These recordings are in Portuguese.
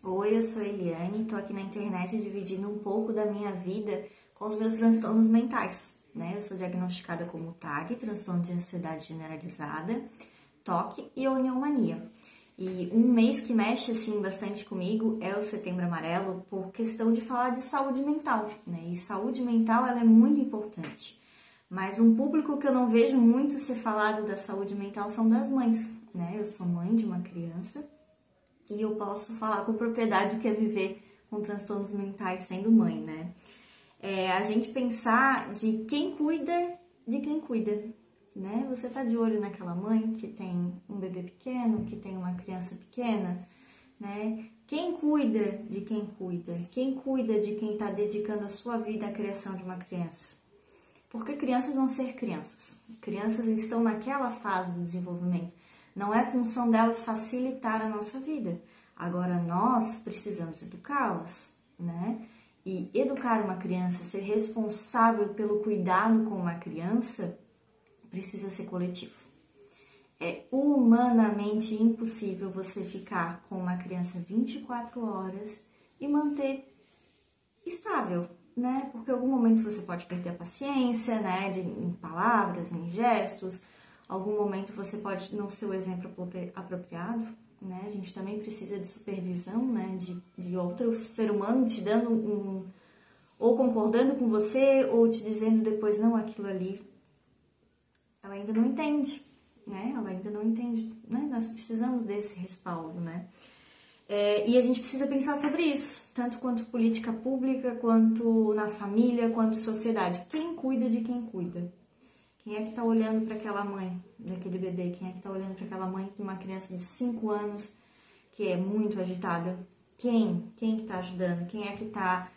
Oi, eu sou a Eliane, tô aqui na internet dividindo um pouco da minha vida com os meus transtornos mentais, né? Eu sou diagnosticada como TAG, transtorno de ansiedade generalizada, TOC e oniomania. E um mês que mexe, assim, bastante comigo é o Setembro Amarelo por questão de falar de saúde mental, né? E saúde mental, ela é muito importante. Mas um público que eu não vejo muito ser falado da saúde mental são das mães, né? Eu sou mãe de uma criança e eu posso falar com propriedade do que é viver com transtornos mentais sendo mãe, né? A gente pensar de quem cuida de quem cuida, né? Você tá de olho naquela mãe que tem um bebê pequeno, que tem uma criança pequena, né? Quem cuida de quem cuida? Quem cuida de quem tá dedicando a sua vida à criação de uma criança? Porque crianças vão ser crianças. Crianças estão naquela fase do desenvolvimento. Não é função delas facilitar a nossa vida. Agora, nós precisamos educá-las, né? E educar uma criança, ser responsável pelo cuidado com uma criança, precisa ser coletivo. É humanamente impossível você ficar com uma criança 24 horas e manter estável, né? Porque em algum momento você pode perder a paciência, né? Em palavras, em gestos. Algum momento você pode não ser o exemplo apropriado, né? A gente também precisa de supervisão, né? De outro ser humano te dando ou concordando com você, ou te dizendo depois, não, aquilo ali, ela ainda não entende, né? Ela ainda não entende, né? Nós precisamos desse respaldo, né? E a gente precisa pensar sobre isso, tanto quanto política pública, quanto na família, quanto sociedade. Quem cuida de quem cuida? Quem é que tá olhando para aquela mãe, daquele bebê? Quem é que tá olhando para aquela mãe de uma criança de 5 anos que é muito agitada? Quem? Quem que tá ajudando? Quem é que tá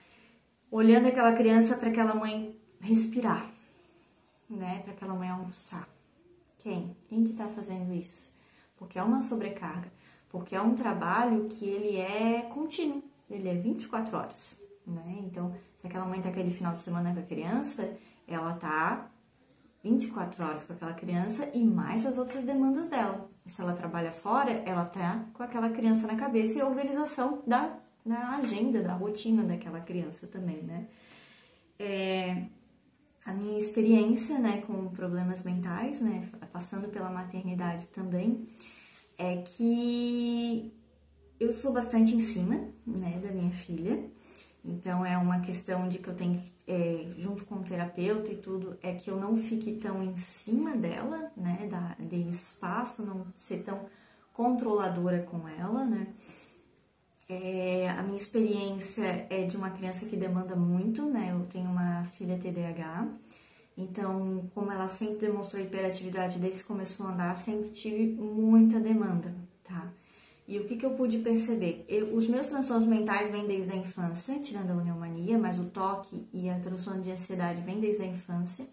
olhando aquela criança para aquela mãe respirar, né? Para aquela mãe almoçar? Quem? Quem que tá fazendo isso? Porque é uma sobrecarga. Porque é um trabalho que ele é contínuo, ele é 24 horas, né? Então, se aquela mãe tá aquele final de semana com a criança, ela tá 24 horas com aquela criança e mais as outras demandas dela. E se ela trabalha fora, ela tá com aquela criança na cabeça e a organização da agenda, da rotina daquela criança também, né? A minha experiência, né, com problemas mentais, né, passando pela maternidade também, é que eu sou bastante em cima, né, da minha filha. Então, é uma questão de que eu tenho, junto com o terapeuta e tudo, é que eu não fique tão em cima dela, né, de espaço, não ser tão controladora com ela, né. A minha experiência é de uma criança que demanda muito, né, eu tenho uma filha TDAH, então, como ela sempre demonstrou hiperatividade desde que começou a andar, sempre tive muita demanda, tá? E o que eu pude perceber? Os meus transtornos mentais vêm desde a infância, tirando a oniomania, mas o TOC e a transtorno de ansiedade vêm desde a infância,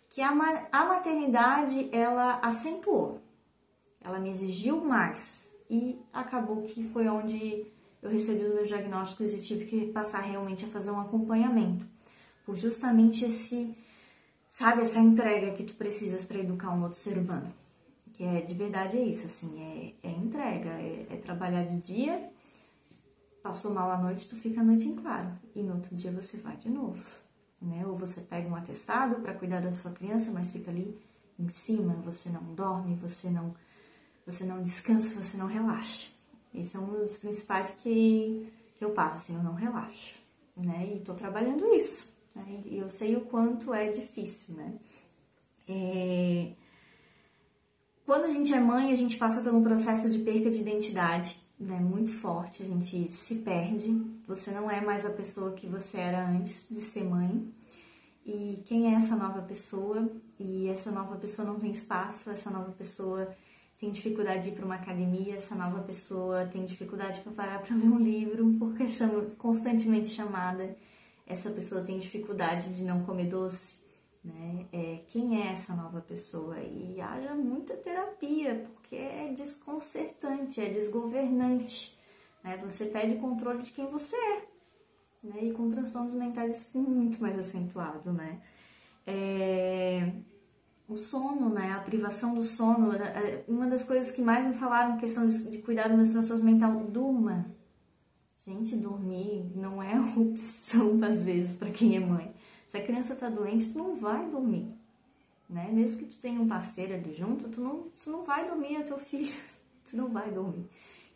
que a maternidade, ela acentuou, ela me exigiu mais, e acabou que foi onde eu recebi os meus diagnósticos e tive que passar realmente a fazer um acompanhamento, por justamente sabe, essa entrega que tu precisas para educar um outro ser humano. Que de verdade é isso, assim, é entrega, é trabalhar de dia, passou mal à noite, tu fica a noite em claro, e no outro dia você vai de novo, né? Ou você pega um atestado para cuidar da sua criança, mas fica ali em cima, você não dorme, você não descansa, você não relaxa. Esse é um dos principais que eu passo, assim, eu não relaxo, né? E tô trabalhando isso, né? E eu sei o quanto é difícil, né? Quando a gente é mãe, a gente passa por um processo de perca de identidade, né, muito forte, a gente se perde, você não é mais a pessoa que você era antes de ser mãe, e quem é essa nova pessoa? E essa nova pessoa não tem espaço, essa nova pessoa tem dificuldade de ir para uma academia, essa nova pessoa tem dificuldade para parar para ler um livro, porque é constantemente chamada, essa pessoa tem dificuldade de não comer doce, né? Quem é essa nova pessoa? E haja muita terapia, porque é desconcertante, é desgovernante, né? Você perde controle de quem você é, né? E com transtornos mentais isso fica muito mais acentuado, né? O sono, né? A privação do sono, uma das coisas que mais me falaram, questão de cuidar dos meus transtornos mentais, durma. Gente, dormir não é opção, às vezes, para quem é mãe. Se a criança tá doente, tu não vai dormir, né? Mesmo que tu tenha um parceiro ali junto, tu não vai dormir, é teu filho, tu não vai dormir.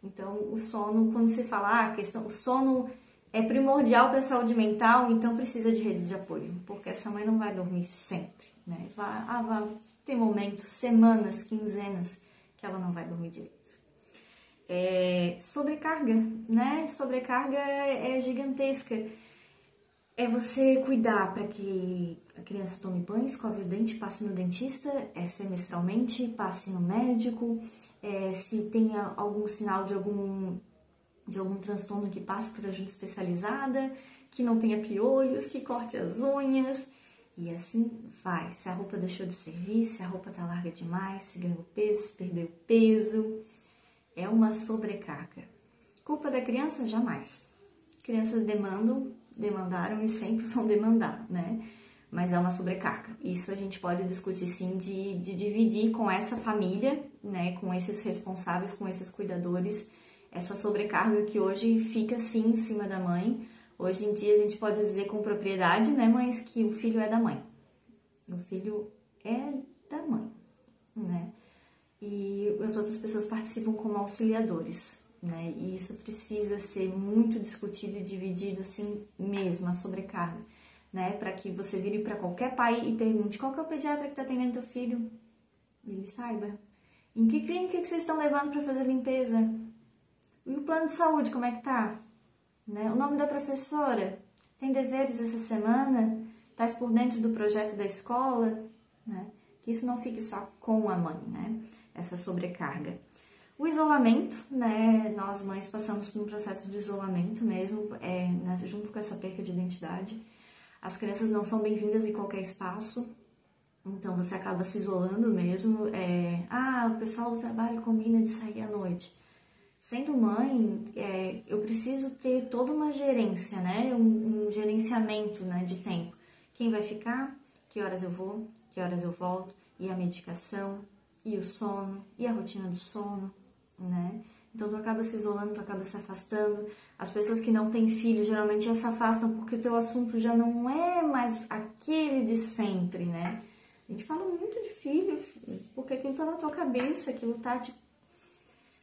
Então, o sono, quando você fala, o sono é primordial para a saúde mental, então precisa de rede de apoio, porque essa mãe não vai dormir sempre, né? Vai ter momentos, semanas, quinzenas, que ela não vai dormir direito. Sobrecarga, né? Sobrecarga é gigantesca. É você cuidar para que a criança tome banho, escove o dente, passe no dentista, semestralmente, passe no médico, se tenha algum sinal de algum transtorno que passe por ajuda especializada, que não tenha piolhos, que corte as unhas, e assim vai. Se a roupa deixou de servir, se a roupa tá larga demais, se ganhou peso, se perdeu peso, é uma sobrecarga. Culpa da criança? Jamais. Crianças demandaram e sempre vão demandar, né? Mas é uma sobrecarga. Isso a gente pode discutir sim de dividir com essa família, né? Com esses responsáveis, com esses cuidadores, essa sobrecarga que hoje fica sim em cima da mãe. Hoje em dia a gente pode dizer com propriedade, né, mães, que o filho é da mãe. O filho é da mãe, né? E as outras pessoas participam como auxiliadores, né? E isso precisa ser muito discutido e dividido assim mesmo, a sobrecarga, né? Para que você vire para qualquer pai e pergunte qual que é o pediatra que está atendendo teu filho, e ele saiba. Em que clínica que vocês estão levando para fazer limpeza? E o plano de saúde, como é que tá? Né? O nome da professora? Tem deveres essa semana? Estás por dentro do projeto da escola? Né? Que isso não fique só com a mãe, né? Essa sobrecarga. O isolamento, né? Nós mães passamos por um processo de isolamento mesmo, junto com essa perca de identidade. As crianças não são bem-vindas em qualquer espaço, então você acaba se isolando mesmo. O pessoal do trabalho combina de sair à noite. Sendo mãe, eu preciso ter toda uma gerência, né? Um gerenciamento, né, de tempo. Quem vai ficar, que horas eu vou, que horas eu volto, e a medicação, e o sono, e a rotina do sono, né? Então, tu acaba se isolando, tu acaba se afastando. As pessoas que não têm filho, geralmente já se afastam porque o teu assunto já não é mais aquele de sempre, né? A gente fala muito de filho, porque aquilo tá na tua cabeça, aquilo tá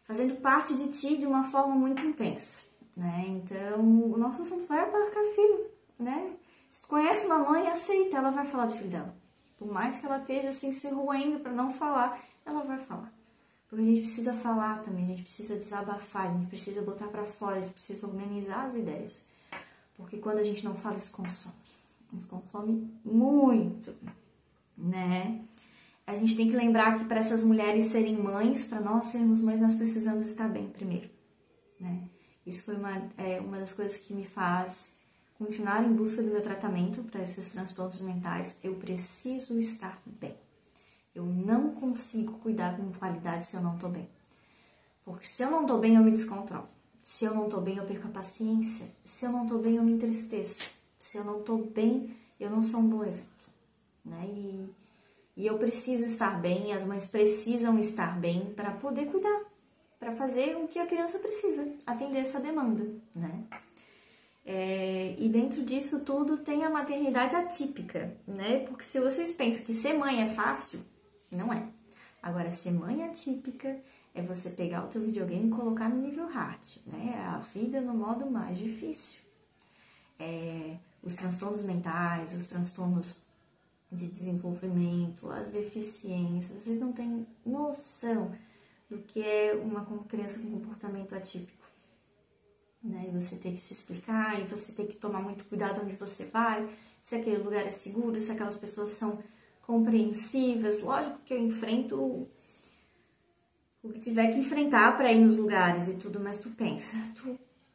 fazendo parte de ti de uma forma muito intensa, né? Então, o nosso assunto vai abarcar filho, né? Se tu conhece uma mãe, aceita, ela vai falar do filho dela. Por mais que ela esteja assim se roendo para não falar, ela vai falar. Porque a gente precisa falar também, a gente precisa desabafar, a gente precisa botar para fora, a gente precisa organizar as ideias. Porque quando a gente não fala, isso consome. Isso consome muito, né? A gente tem que lembrar que para essas mulheres serem mães, para nós sermos mães, nós precisamos estar bem primeiro, né? Isso foi uma das coisas que me faz continuar em busca do meu tratamento para esses transtornos mentais. Eu preciso estar bem. Eu não consigo cuidar com qualidade se eu não tô bem. Porque se eu não tô bem, eu me descontrolo. Se eu não tô bem, eu perco a paciência. Se eu não tô bem, eu me entristeço. Se eu não tô bem, eu não sou um bom exemplo, né? E eu preciso estar bem, as mães precisam estar bem para poder cuidar, para fazer o que a criança precisa, atender essa demanda, né? E dentro disso tudo tem a maternidade atípica, né? Porque se vocês pensam que ser mãe é fácil, não é. Agora, ser mãe atípica é você pegar o teu videogame e colocar no nível hard, né? A vida no modo mais difícil. Os transtornos mentais, os transtornos de desenvolvimento, as deficiências, vocês não têm noção do que é uma criança com comportamento atípico, né? E você tem que se explicar, e você tem que tomar muito cuidado onde você vai, se aquele lugar é seguro, se aquelas pessoas são compreensivas. Lógico que eu enfrento o que tiver que enfrentar para ir nos lugares e tudo, mas tu pensa,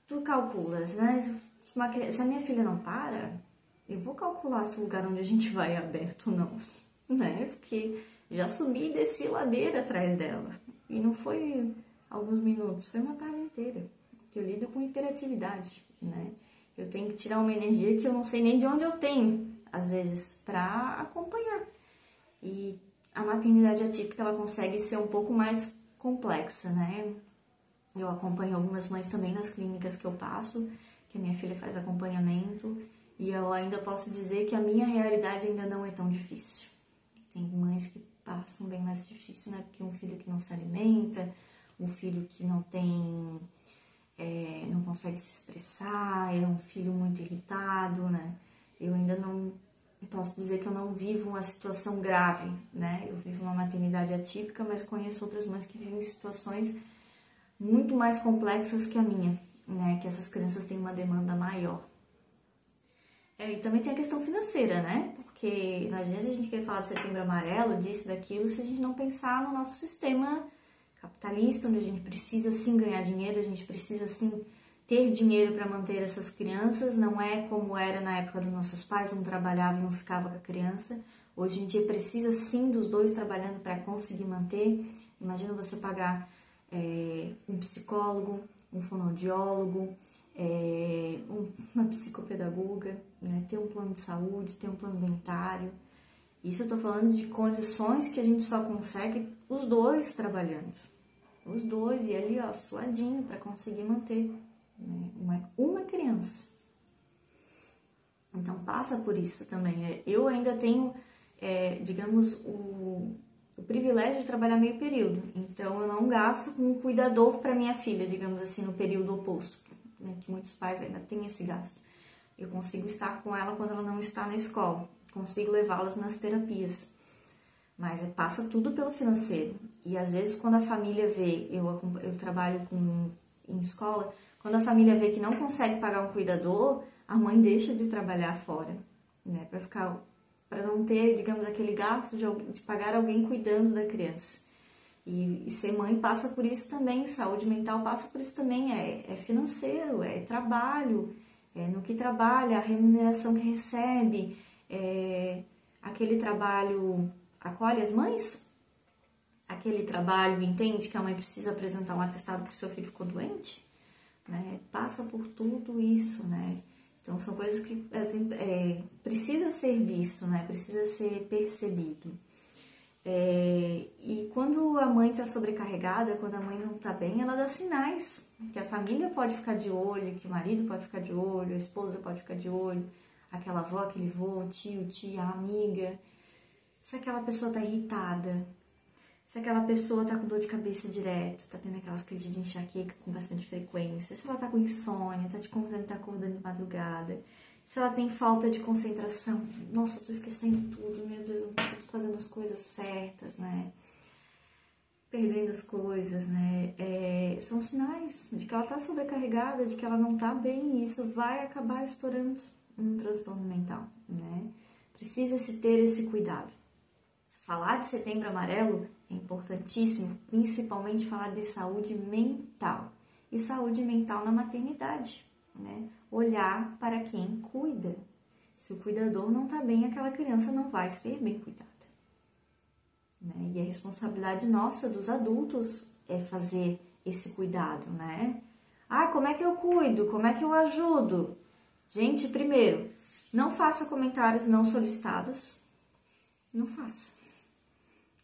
tu calculas, né? Se a minha filha não para, eu vou calcular se o lugar onde a gente vai é aberto ou não, né? Porque já subi e desci ladeira atrás dela. E não foi alguns minutos, foi uma tarde inteira. Que eu lido com hiperatividade, né? Eu tenho que tirar uma energia que eu não sei nem de onde eu tenho, às vezes, para acompanhar. E a maternidade atípica, ela consegue ser um pouco mais complexa, né? Eu acompanho algumas mães também nas clínicas que eu passo, que a minha filha faz acompanhamento, e eu ainda posso dizer que a minha realidade ainda não é tão difícil. Tem mães que passam bem mais difícil, né? Porque um filho que não se alimenta, um filho que não tem, não consegue se expressar, é um filho muito irritado, né? Eu ainda não posso dizer que eu não vivo uma situação grave, né? Eu vivo uma maternidade atípica, mas conheço outras mães que vivem situações muito mais complexas que a minha, né? Que essas crianças têm uma demanda maior. E também tem a questão financeira, né? Porque não adianta a gente querer falar do Setembro Amarelo, disso, daquilo, se a gente não pensar no nosso sistema capitalista, onde a gente precisa sim ganhar dinheiro, a gente precisa sim ter dinheiro para manter essas crianças. Não é como era na época dos nossos pais, um trabalhava e não ficava com a criança. Hoje em dia precisa sim dos dois trabalhando para conseguir manter. Imagina você pagar um psicólogo, um fonoaudiólogo, uma psicopedagoga, né? Ter um plano de saúde, ter um plano dentário. Isso eu tô falando de condições que a gente só consegue os dois trabalhando. Os dois, e ali, ó, suadinho para conseguir manter, né? Uma criança. Então passa por isso também. Eu ainda tenho, digamos, o privilégio de trabalhar meio período. Então eu não gasto com um cuidador para minha filha, digamos assim, no período oposto, né? Que muitos pais ainda têm esse gasto. Eu consigo estar com ela quando ela não está na escola, consigo levá-las nas terapias, mas passa tudo pelo financeiro. E às vezes quando a família vê, eu trabalho em escola, quando a família vê que não consegue pagar um cuidador, a mãe deixa de trabalhar fora, né, para não ter, digamos, aquele gasto de pagar alguém cuidando da criança. E ser mãe passa por isso também, saúde mental passa por isso também, é financeiro, é trabalho, no que trabalha, a remuneração que recebe, aquele trabalho acolhe as mães, aquele trabalho entende que a mãe precisa apresentar um atestado que o seu filho ficou doente, né? Passa por tudo isso, né? Então são coisas que assim, precisa ser visto, né? Precisa ser percebido. E quando a mãe está sobrecarregada, quando a mãe não está bem, ela dá sinais que a família pode ficar de olho, que o marido pode ficar de olho, a esposa pode ficar de olho, aquela avó, aquele vô, tio, tia, amiga. Se aquela pessoa está irritada, se aquela pessoa está com dor de cabeça direto, está tendo aquelas crises de enxaqueca com bastante frequência, se ela está com insônia, está te contando que está acordando de madrugada, se ela tem falta de concentração, nossa, eu tô esquecendo tudo, meu Deus, eu não tô fazendo as coisas certas, né? Perdendo as coisas, né? São sinais de que ela tá sobrecarregada, de que ela não tá bem, e isso vai acabar estourando um transtorno mental, né? Precisa-se ter esse cuidado. Falar de Setembro Amarelo é importantíssimo, principalmente falar de saúde mental. E saúde mental na maternidade, né? Olhar para quem cuida. Se o cuidador não está bem, aquela criança não vai ser bem cuidada, né? E a responsabilidade nossa, dos adultos, é fazer esse cuidado, né? Como é que eu cuido? Como é que eu ajudo? Gente, primeiro, não faça comentários não solicitados. Não faça,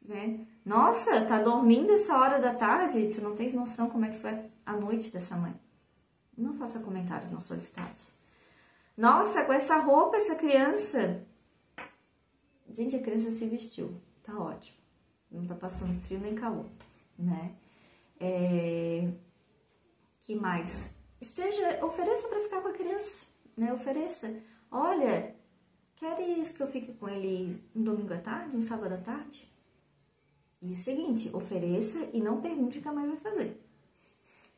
né? Nossa, tá dormindo essa hora da tarde? Tu não tens noção como é que foi a noite dessa mãe. Não faça comentários não solicitados. Nossa, com essa roupa, essa criança... Gente, a criança se vestiu. Tá ótimo. Não tá passando frio nem calor, né? Que mais? Ofereça para ficar com a criança, né? Ofereça. Olha, queres que eu fique com ele um domingo à tarde, um sábado à tarde? E é o seguinte, ofereça e não pergunte o que a mãe vai fazer.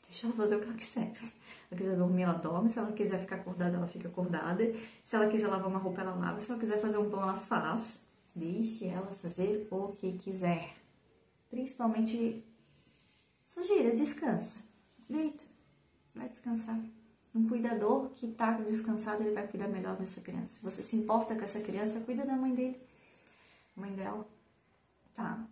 Deixa ela fazer o que ela quiser. Se ela quiser dormir, ela dorme. Se ela quiser ficar acordada, ela fica acordada. Se ela quiser lavar uma roupa, ela lava. Se ela quiser fazer um pão, ela faz. Deixe ela fazer o que quiser. Principalmente, sugira, descansa. Deita, vai descansar. Um cuidador que tá descansado, ele vai cuidar melhor dessa criança. Se você se importa com essa criança, cuida da mãe dele. Mãe dela, tá?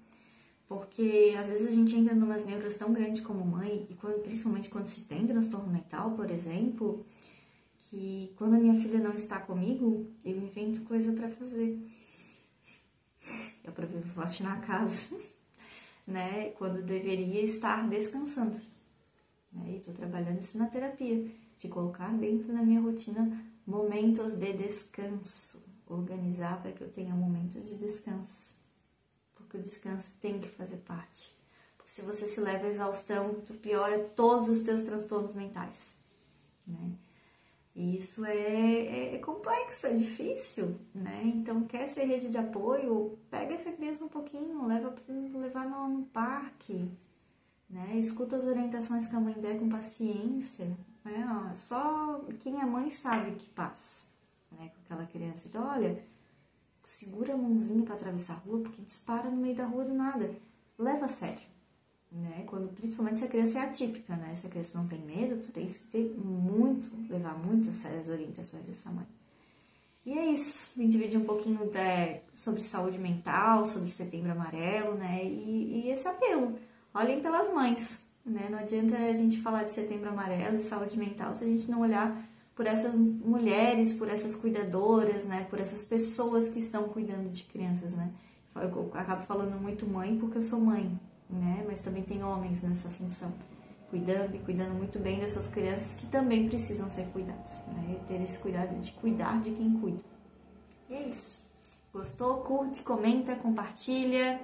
Porque às vezes a gente entra numas neuras tão grandes como mãe, e principalmente quando se tem transtorno mental, por exemplo, que quando a minha filha não está comigo, eu invento coisa pra fazer. Eu aproveito faxinar a casa, né? Quando deveria estar descansando, né? E tô trabalhando isso na terapia, de colocar dentro da minha rotina momentos de descanso, organizar para que eu tenha momentos de descanso, porque o descanso tem que fazer parte. Porque se você se leva à exaustão, tu piora todos os teus transtornos mentais, né? E isso é complexo, é difícil, né? Então, quer ser rede de apoio, pega essa criança um pouquinho, levar no parque, né? Escuta as orientações que a mãe der com paciência, né? Ó, só quem é mãe sabe o que passa, né, com aquela criança. Então, olha, segura a mãozinha para atravessar a rua, porque dispara no meio da rua do nada. Leva a sério, né? Principalmente se a criança é atípica, né? Se a criança não tem medo, tu tens que levar muito a sério as orientações dessa mãe. E é isso, vim dividir um pouquinho sobre saúde mental, sobre Setembro Amarelo, né? E esse apelo, olhem pelas mães, né? Não adianta a gente falar de Setembro Amarelo e saúde mental se a gente não olhar por essas mulheres, por essas cuidadoras, né? Por essas pessoas que estão cuidando de crianças, né? Eu acabo falando muito mãe porque eu sou mãe, né? Mas também tem homens nessa função, cuidando muito bem das suas crianças que também precisam ser cuidados, né? E ter esse cuidado de cuidar de quem cuida. E é isso. Gostou? Curte, comenta, compartilha.